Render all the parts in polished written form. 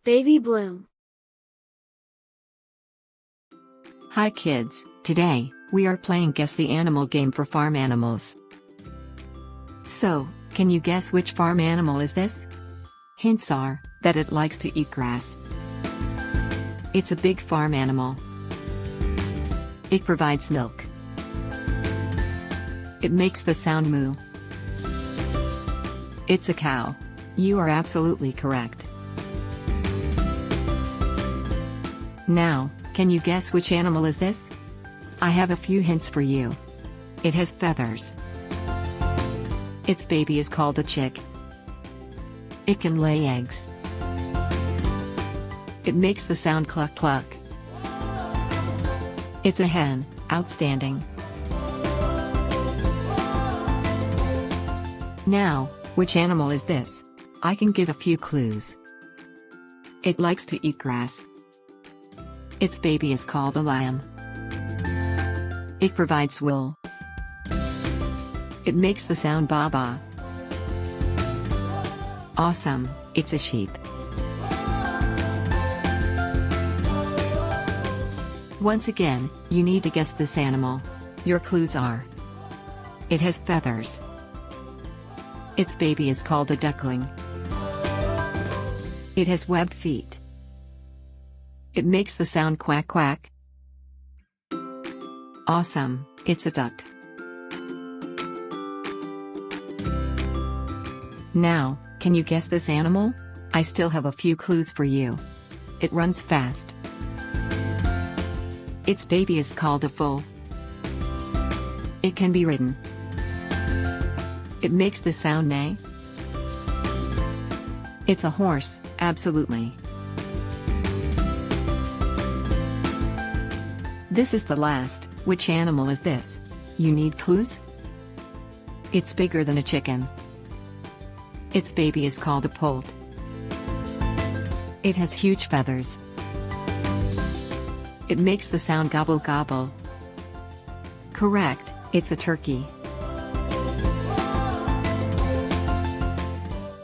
Baby bloom. Hi kids, today, we are playing Guess the Animal game for farm animals. So, can you guess which farm animal is this? Hints are, that it likes to eat grass. It's a big farm animal. It provides milk. It makes the sound moo. It's a cow. You are absolutely correct. Now, can you guess which animal is this? I have a few hints for you. It has feathers. Its baby is called a chick. It can lay eggs. It makes the sound cluck cluck. It's a hen. Outstanding. Now, which animal is this? I can give a few clues. It likes to eat grass. Its baby is called a lamb. It provides wool. It makes the sound ba-ba. Awesome, it's a sheep. Once again, you need to guess this animal. Your clues are: it has feathers. Its baby is called a duckling. It has webbed feet. It makes the sound quack quack. Awesome, it's a duck. Now, can you guess this animal? I still have a few clues for you. It runs fast. Its baby is called a foal. It can be ridden. It makes the sound neigh. It's a horse, absolutely. This is the last. Which animal is this? You need clues? It's bigger than a chicken. Its baby is called a poult. It has huge feathers. It makes the sound gobble gobble. Correct, it's a turkey.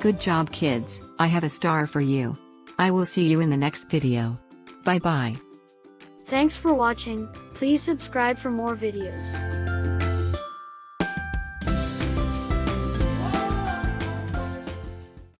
Good job kids, I have a star for you. I will see you in the next video. Bye bye. Thanks for watching. Please subscribe for more videos.